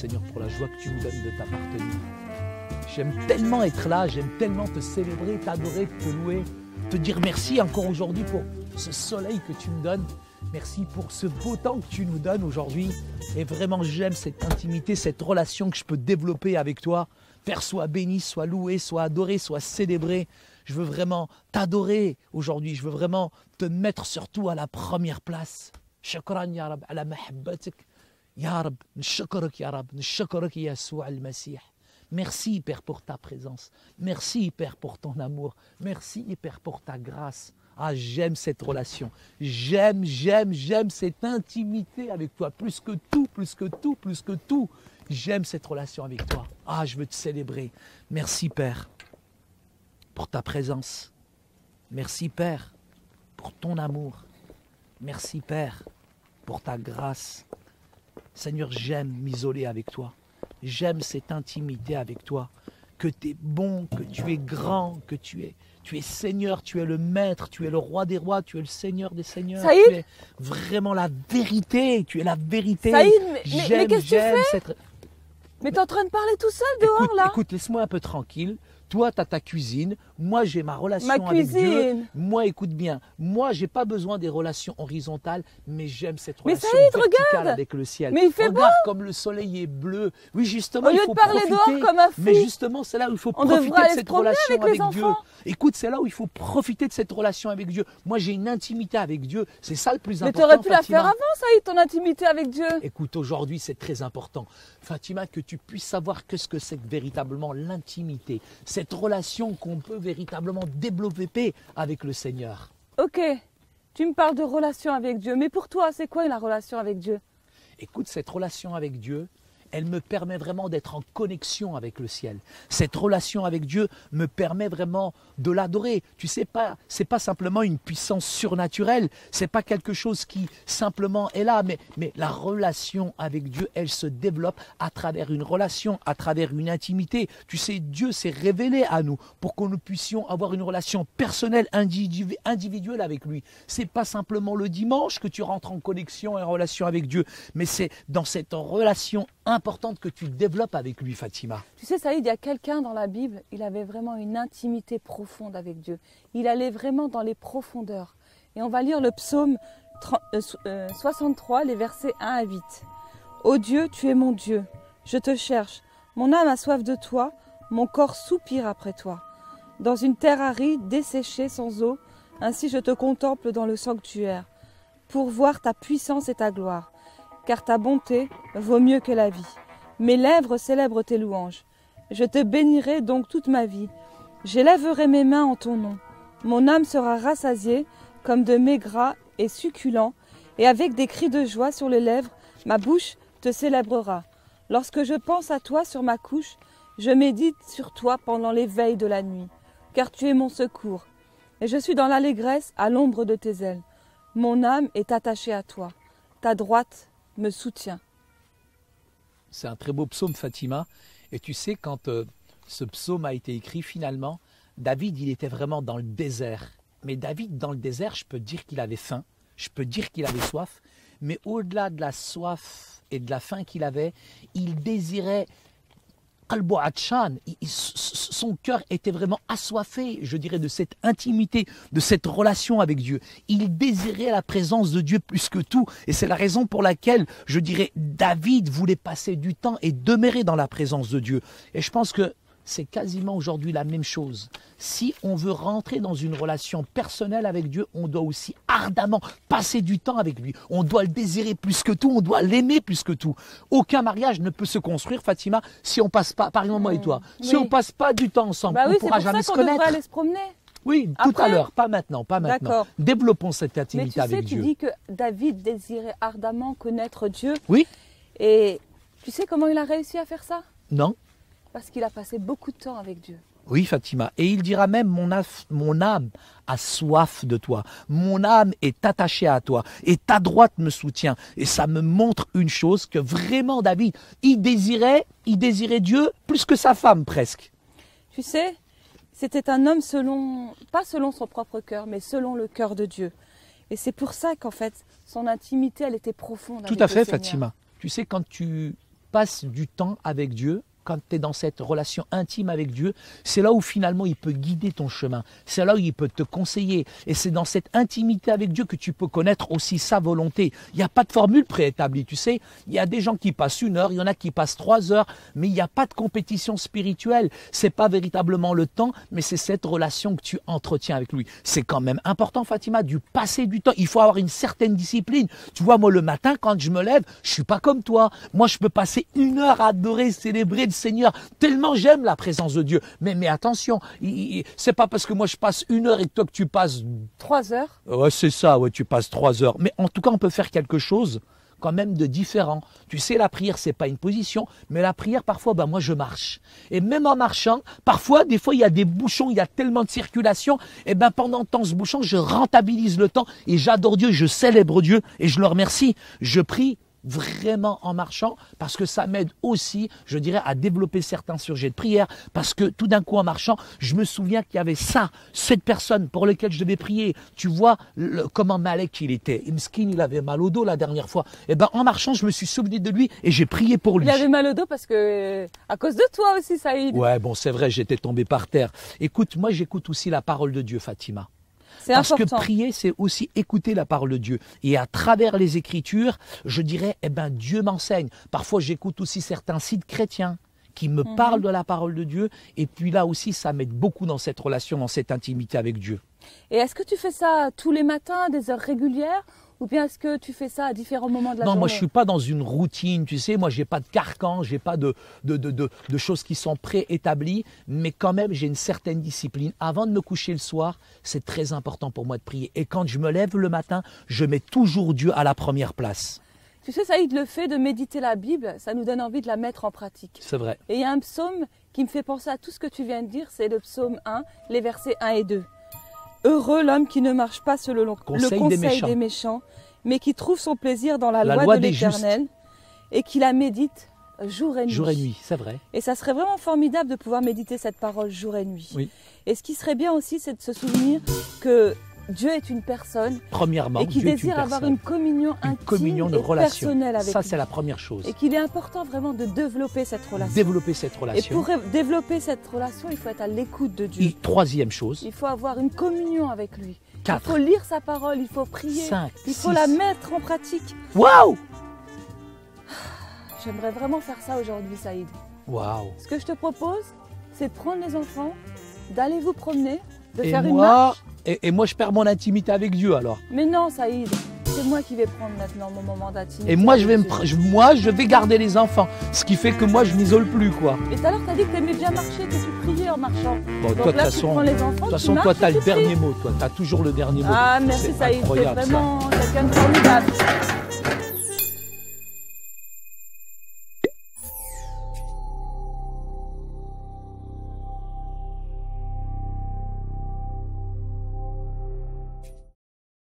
Seigneur, pour la joie que tu me donnes de t'appartenir. J'aime tellement être là, j'aime tellement te célébrer, t'adorer, te louer, te dire merci encore aujourd'hui pour ce soleil que tu me donnes. Merci pour ce beau temps que tu nous donnes aujourd'hui. Et vraiment, j'aime cette intimité, cette relation que je peux développer avec toi. Père, sois béni, sois loué, sois adoré, sois célébré. Je veux vraiment t'adorer aujourd'hui. Je veux vraiment te mettre surtout à la première place. Shukran ya Rab ala mahabbatik. Ya Rab, nshukrak ya Rab, nshukrak Yassoua al-Masih. Merci Père pour ta présence. Merci Père pour ton amour. Merci Père pour ta grâce. Ah, j'aime cette relation. J'aime cette intimité avec toi. Plus que tout, plus que tout, plus que tout. J'aime cette relation avec toi. Ah, je veux te célébrer. Merci Père pour ta présence. Merci Père pour ton amour. Merci Père pour ta grâce. Seigneur, j'aime m'isoler avec toi. J'aime cette intimité avec toi. Que tu es bon, que tu es grand, que tu es Seigneur, tu es le Maître, tu es le Roi des rois, tu es le Seigneur des seigneurs. Saïd, tu es vraiment la vérité, tu es la vérité. Saïd, mais qu'est-ce que tu fais cette... Mais t'es en train de parler tout seul dehors là. Écoute, laisse-moi un peu tranquille. Toi, tu as ta cuisine. Moi, j'ai ma relation avec Dieu. Moi, écoute bien. Moi, j'ai pas besoin des relations horizontales, mais j'aime cette relation verticale avec le ciel. Mais il fait regarde beau. comme le soleil est bleu. Oui, justement, Au lieu de parler dehors comme un fou. Mais justement, c'est là où il faut profiter de cette relation avec Dieu. Écoute, c'est là où il faut profiter de cette relation avec Dieu. Moi, j'ai une intimité avec Dieu. C'est ça le plus important. Mais tu aurais pu la faire avant, Saïd, ton intimité avec Dieu. Écoute, aujourd'hui, c'est très important. Fatima, que tu puisses savoir qu'est-ce que c'est véritablement l'intimité. Cette relation qu'on peut véritablement développer avec le Seigneur. Ok, tu me parles de relation avec Dieu, mais pour toi, c'est quoi la relation avec Dieu? Écoute, cette relation avec Dieu, elle me permet vraiment d'être en connexion avec le ciel. Cette relation avec Dieu me permet vraiment de l'adorer. Tu sais pas, c'est pas simplement une puissance surnaturelle, c'est pas quelque chose qui simplement est là, mais la relation avec Dieu, elle se développe à travers une relation, à travers une intimité. Tu sais, Dieu s'est révélé à nous pour que nous puissions avoir une relation personnelle, individuelle avec lui. C'est pas simplement le dimanche que tu rentres en connexion et en relation avec Dieu, mais c'est dans cette relation importante que tu développes avec lui, Fatima. Tu sais, Saïd, il y a quelqu'un dans la Bible, il avait vraiment une intimité profonde avec Dieu. Il allait vraiment dans les profondeurs. Et on va lire le psaume 63, les versets 1 à 8. « Ô Dieu, tu es mon Dieu, je te cherche. Mon âme a soif de toi, mon corps soupire après toi. Dans une terre aride, desséchée, sans eau, ainsi je te contemple dans le sanctuaire, pour voir ta puissance et ta gloire. Car ta bonté vaut mieux que la vie. Mes lèvres célèbrent tes louanges. Je te bénirai donc toute ma vie. J'élèverai mes mains en ton nom. Mon âme sera rassasiée comme de mets gras et succulents, et avec des cris de joie sur les lèvres, ma bouche te célébrera. Lorsque je pense à toi sur ma couche, je médite sur toi pendant les veilles de la nuit, car tu es mon secours. Et je suis dans l'allégresse à l'ombre de tes ailes. Mon âme est attachée à toi. Ta droite me soutient. » C'est un très beau psaume, Fatima. Et tu sais, quand ce psaume a été écrit, finalement, David, il était vraiment dans le désert. Mais David, dans le désert, je peux dire qu'il avait faim, je peux dire qu'il avait soif, mais au-delà de la soif et de la faim qu'il avait, il désirait son cœur était vraiment assoiffé, je dirais, de cette intimité, de cette relation avec Dieu. Il désirait la présence de Dieu plus que tout. Et c'est la raison pour laquelle, je dirais, David voulait passer du temps et demeurer dans la présence de Dieu. Et je pense que c'est quasiment aujourd'hui la même chose. Si on veut rentrer dans une relation personnelle avec Dieu, on doit aussi ardemment passer du temps avec lui. On doit le désirer plus que tout, on doit l'aimer plus que tout. Aucun mariage ne peut se construire, Fatima, si on passe pas, par exemple moi et toi, si on passe pas du temps ensemble, on ne pourra jamais se connaître. Devrait aller se promener. Oui, tout à l'heure, pas maintenant, pas maintenant. Développons cette intimité avec Dieu. Mais tu sais, tu dis que David désirait ardemment connaître Dieu. Oui. Et tu sais comment il a réussi à faire ça? Non. Parce qu'il a passé beaucoup de temps avec Dieu. Oui, Fatima. Et il dira même, mon âme a soif de toi. Mon âme est attachée à toi. Et ta droite me soutient. Et ça me montre une chose, que vraiment David, il désirait Dieu plus que sa femme presque. Tu sais, c'était un homme pas selon son propre cœur, mais selon le cœur de Dieu. Et c'est pour ça qu'en fait, son intimité, elle était profonde. Tout à fait, Fatima. Tu sais, quand tu passes du temps avec Dieu, quand tu es dans cette relation intime avec Dieu, c'est là où finalement il peut guider ton chemin. C'est là où il peut te conseiller. Et c'est dans cette intimité avec Dieu que tu peux connaître aussi sa volonté. Il n'y a pas de formule préétablie, tu sais. Il y a des gens qui passent 1 heure, il y en a qui passent 3 heures, mais il n'y a pas de compétition spirituelle. C'est pas véritablement le temps, mais c'est cette relation que tu entretiens avec lui. C'est quand même important, Fatima, du passer du temps. Il faut avoir une certaine discipline. Tu vois, moi, le matin, quand je me lève, je suis pas comme toi. Moi, je peux passer 1 heure à adorer, célébrer le Seigneur, tellement j'aime la présence de Dieu. Mais attention, c'est pas parce que moi je passe 1 heure et que toi que tu passes 3 heures. Ouais, c'est ça, ouais, tu passes 3 heures. Mais en tout cas, on peut faire quelque chose quand même de différent. Tu sais, la prière, c'est pas une position, mais la prière, parfois, moi, je marche. Et même en marchant, parfois, des fois, il y a des bouchons, il y a tellement de circulation, et pendant temps, ce bouchon, je rentabilise le temps et j'adore Dieu, je célèbre Dieu et je le remercie. Je prie vraiment en marchant, parce que ça m'aide aussi, je dirais, à développer certains sujets de prière, parce que tout d'un coup en marchant, je me souviens qu'il y avait cette personne pour laquelle je devais prier. Tu vois comment Malek il était. Imskin, il avait mal au dos la dernière fois. Et en marchant, je me suis souvenu de lui et j'ai prié pour lui. Il avait mal au dos parce que à cause de toi aussi, Saïd. Ouais, bon, c'est vrai, j'étais tombé par terre. Écoute, moi j'écoute aussi la parole de Dieu, Fatima. Parce que prier, c'est aussi écouter la parole de Dieu. Et à travers les Écritures, je dirais, Dieu m'enseigne. Parfois, j'écoute aussi certains sites chrétiens qui me parlent de la parole de Dieu. Et puis là aussi, ça m'aide beaucoup dans cette relation, dans cette intimité avec Dieu. Et est-ce que tu fais ça tous les matins, à des heures régulières ? Ou bien est-ce que tu fais ça à différents moments de la journée ? Non, moi je ne suis pas dans une routine, tu sais, moi je n'ai pas de carcan, je n'ai pas de choses qui sont préétablies, mais quand même j'ai une certaine discipline. Avant de me coucher le soir, c'est très important pour moi de prier. Et quand je me lève le matin, je mets toujours Dieu à la première place. Tu sais, Saïd, le fait de méditer la Bible, ça nous donne envie de la mettre en pratique. C'est vrai. Et il y a un psaume qui me fait penser à tout ce que tu viens de dire, c'est le psaume 1, les versets 1 et 2. Heureux l'homme qui ne marche pas selon le conseil des méchants, mais qui trouve son plaisir dans la loi de l'Éternel et qui la médite jour et nuit. Jour et nuit, c'est vrai. Et ça serait vraiment formidable de pouvoir méditer cette parole jour et nuit. Oui. Et ce qui serait bien aussi, c'est de se souvenir que Dieu est une personne. Premièrement, et qui désire avoir une communion intime et personnelle avec lui. Ça, c'est la première chose. Et qu'il est important vraiment de développer cette relation. Développer cette relation. Et pour développer cette relation, il faut être à l'écoute de Dieu. Et troisième chose. Il faut avoir une communion avec lui. 4. Il faut lire sa parole, il faut prier. 5, il faut 6. la mettre en pratique. Waouh! J'aimerais vraiment faire ça aujourd'hui, Saïd. Waouh! Ce que je te propose, c'est de prendre les enfants, d'aller vous promener, de faire une marche. Et moi, je perds mon intimité avec Dieu alors. Mais non, Saïd, c'est moi qui vais prendre maintenant mon moment d'intimité. Et moi, je vais garder les enfants. Ce qui fait que moi, je m'isole plus, quoi. Et tout à l'heure, tu as dit que tu aimais bien marcher, que tu priais en marchant. Bon, donc toi, là, tu prends les enfants, de toute façon, toi, tu as le dernier mot. Toi, tu as toujours le dernier mot. Ah, merci Saïd, c'est vraiment quelqu'un de formidable.